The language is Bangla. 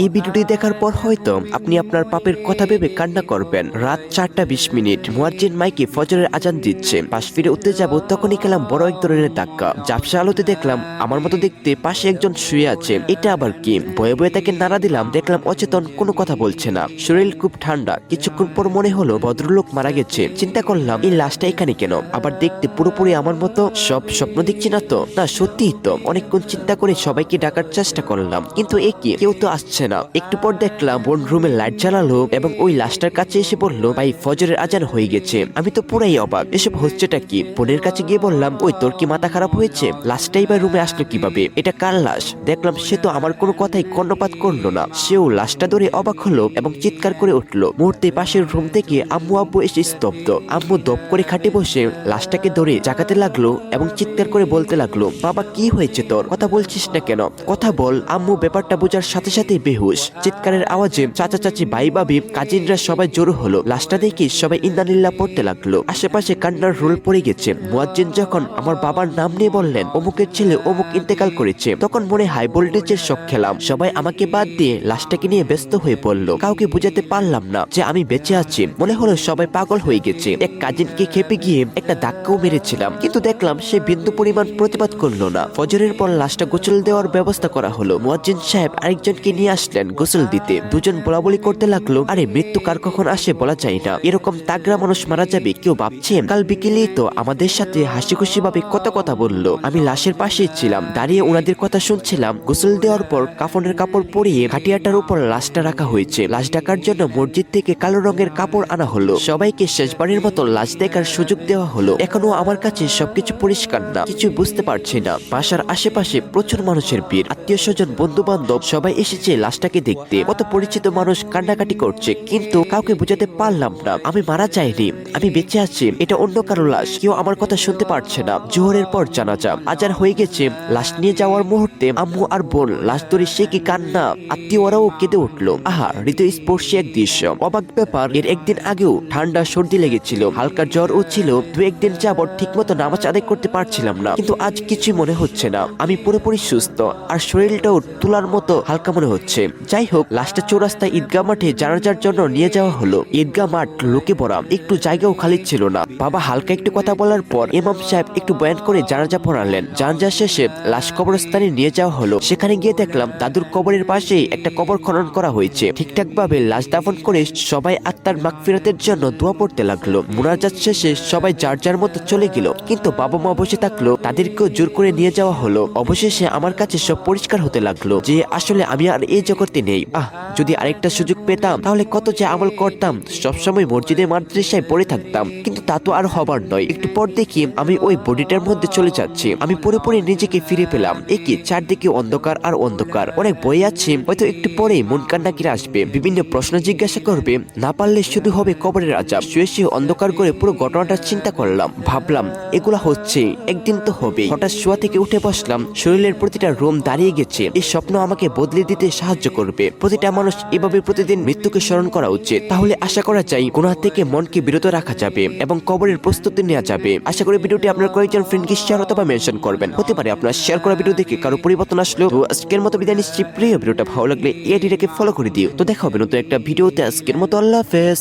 এই ভিডিওটি দেখার পর হয়তো আপনি আপনার পাপের কথা ভেবে কান্না করবেন। রাত 4:20 মুয়াজ্জিন মাইকে ফজরের আজান দিচ্ছে। পাশ ফিরে উঠতে যাব, তখনই খেলাম বড় এক ধরনের ধাক্কা। ঝাপসা আলোতে দেখলাম আমার মতো দেখতে পাশে একজন শুয়ে আছে। এটা আবার কি? ভয়ে ভয়ে তাকে নাড়া দিলাম, দেখলাম অচেতন, কোনো কথা বলছে না। শরীর খুব ঠান্ডা। কিছুক্ষণ পর মনে হলো ভদ্রলোক মারা গেছে। চিন্তা করলাম এই লাশটা এখানে কেন? আবার দেখতে পুরোপুরি আমার মতো। সব স্বপ্ন দেখছি না তো? না, সত্যিই তো। অনেকক্ষণ চিন্তা করে সবাইকে ডাকার চেষ্টা করলাম, কিন্তু কি কেউ তো আসছে না। একটু পর দেখলাম বোন রুমে লাইট জ্বালালো এবং ওই লাশটার কাছে এসে বলল, ভাই ফজরের আজান হয়ে গেছে। আমি তো পুরাই অবাক, এসব হচ্ছেটা কি? বোনের কাছে গিয়ে বললাম, ওই তোর কি মাথা খারাপ হয়েছে? লাশটাই বা রুমে আসলো কিভাবে? এটা কার লাশ? দেখলাম সে তো আমার কোনো কথাই কর্ণপাত করলো না। সেও লাশটা ধরে অবাক হলো এবং চিৎকার করে উঠলো। মুহূর্তে পাশের রুম থেকে আম্মু আব্বু এসে স্তব্ধ। আম্মু দপ করে খাটে বসে লাশটাকে ধরে জাগাতে লাগলো এবং চিৎকার করে বলতে লাগলো, বাবা কি হয়েছে তোর? কথা বলছিস না কেন? কথা বল। আম্মু ব্যাপারটা বোঝার সাথে সাথে বেহুশ। চিৎকারের আওয়াজে চাচা চাচি ভাই ভাবি কাজিনরা সবাই জড়ো হলো। লাশটা দেখে সবাই ইন্নালিল্লাহ পড়তে লাগলো। আশেপাশে কান্নার রোল পড়ে গেছে। মুয়াজ্জিন যখন আমার বাবার নাম নিয়ে বললেন, অমুকের ছেলে অমুক ইন্তেকাল করেছে, তখন মনে হাই ভোল্টেজের শক খেলাম। সবাই আমাকে বাদ দিয়ে লাশটাকে নিয়ে ব্যস্ত হয়ে পড়লো। কাউকে বুঝাতে পারলাম না যে আমি বেঁচে আছি। মনে হলো সবাই পাগল হয়ে গেছে। এক কাজিনকে খেপে গিয়ে একটা ধাক্কাও মেরেছিলাম, কিন্তু দেখলাম সে বিন্দু পরিমাণ প্রতিবাদ করলো না। ফজরের পর লাশটা গোসল দেওয়ার ব্যবস্থা করা হলো। মুয়াজ্জিন সাহেব আরেকজনকে নিয়ে আসলেন গোসল দিতে। দুজন বলাবলি করতে লাগলো, আরে মৃত্যু কার কখন আসে বলা যায় না, এরকম তাগড়া মানুষ মারা যাবে কেউ ভাবছেন? কাল বিকেলেই তো আমাদের সাথে হাসি খুশি ভাবে কত কথা বললো। আমি লাশের পাশেই ছিলাম, দাঁড়িয়ে ওনাদের কথা শুনছিলাম। গোসল দেওয়ার পর কাফনের কাপড় পরিয়ে খাটিয়াটার উপর লাশটা রাখা হয়েছে। লাশ ঢাকার জন্য মসজিদ থেকে কালো রঙের কাপড় আনা হলো। সবাইকে শেষবারের মতো লাশ দেখার সুযোগ দেওয়া হলো। এখনো আমার কাছে সবকিছু পরিষ্কার না, কিছু বুঝতে পারছি না। বাসার আশেপাশে প্রচুর মানুষের ভিড়। আত্মীয় স্বজন বন্ধু বান্ধব সবাই এসেছে লাশটাকে দেখতে। কত পরিচিত মানুষ কান্নাকাটি করছে, কিন্তু কাউকে বোঝাতে পারলাম না আমি মারা যাইনি, আমি বেঁচে আছি। এটা অন্য কারো লাশ, কেউ আমার কথা শুনতে পারছে না। জোহরের পর জানাজা আজান হয়ে গেছে। লাশ নিয়ে যাওয়ার মুহূর্তে আম্মু আর বোন লাশ ধরে সে কি কান্না। আত্মীয় ওরাও কেঁদে উঠলো। আহা, হৃদয় স্পর্শী এক দৃশ্য। অবাক ব্যাপার, এর একদিন আগেও ঠান্ডা সর্দি লেগেছিল, হালকা জ্বর ও ছিল। দু একদিন যাবত ঠিক মতো নামাজ আদায় করতে পারছিলাম না, কিন্তু আজ কিছুই মনে হচ্ছে না। আমি পুরোপুরি সুস্থ আর শরীরটাও তুলার মতো হালকা মনে হচ্ছে। যাই হোক, লাশটা চৌরাস্তায় ঈদগাহ মাঠে জানাজার জন্য নিয়ে যাওয়া হলো। ঈদগাহ মাঠ লোকে ভরা, একটু জায়গাও খালি ছিল না। বাবা হালকা একটু কথা বলার পর ইমাম সাহেব একটু বয়ান করে জানাজা পড়ালেন। জানাজা শেষে লাশ কবরস্থানে নিয়ে যাওয়া হলো। সেখানে গিয়ে দেখলাম দাদুর কবরের পাশেই একটা কবর খনন করা হয়েছে। ঠিকঠাক ভাবে লাশ দাফন করে সবাই আত্মার মাগফিরাতের জন্য দোয়া পড়তে লাগলো। মুনাজাত শেষে সবাই যার যার মতো চলে গেল, কিন্তু বাবা মা বসে থাকলো। তাদেরকেও জোর করে নিয়ে যাওয়া হলো। অবশেষে আমার কাছে সব পরিষ্কার হতে লাগলো যে আসলে আমি আর এই জগতে নেই। যদি আরেকটা সুযোগ পেতাম তাহলে কত যে আমল করতাম। সবসময় মসজিদে মাদ্রাসায় পড়ে থাকতাম, কিন্তু তা তো আর হবার নয়। একটু পর দেখি আমি ওই বডিটার মধ্যে চলে যাচ্ছি। আমি পুরোপুরি নিজেকে ফিরে পেলাম। কি চারদিকে অন্ধকার আর অন্ধকার। অনেক বই আছে, হয়তো একটু পরেই মন কান্নাকিরা আসবে, বিভিন্ন প্রশ্ন জিজ্ঞাসা করবে। না পারলে শুধু হবে কবরের আযাব। শুয়ে শুয়ে অন্ধকার করে পুরো ঘটনাটা চিন্তা করলাম, ভাবলাম এগুলা হচ্ছে, একদিন তো হবে। হঠাৎ শোয়া থেকে উঠে বসলাম। শরীরের প্রতিটা রোম দাঁড়িয়ে গেছে। এই স্বপ্ন আমাকে বদলে দিতে সাহায্য করবে। প্রতিটা মানুষ এভাবে প্রতিদিন মৃত্যুকে স্মরণ করা উচিত। তাহলে আশা করা যায় গুনাহ থেকে মনকে বিরত রাখা যাবে এবং কবরের প্রস্তুতি নেওয়া যাবে। আশা করি ভিডিওটি আপনার কয়েকজন ফ্রেন্ডকে শেয়ার অথবা মেনশন করবেন। হতে পারে আপনার শেয়ার করা ভিডিও দেখে কারো পরিবর্তন আসলো। তো আজকের মতো বিদায় নিচ্ছি। প্রিয় ভিডিওটা ভালো লাগলে এটিকে ফলো করে দিও। তো দেখা হবে নতুন একটা ভিডিওতে। আজকের মতো আল্লাহ হাফেজ।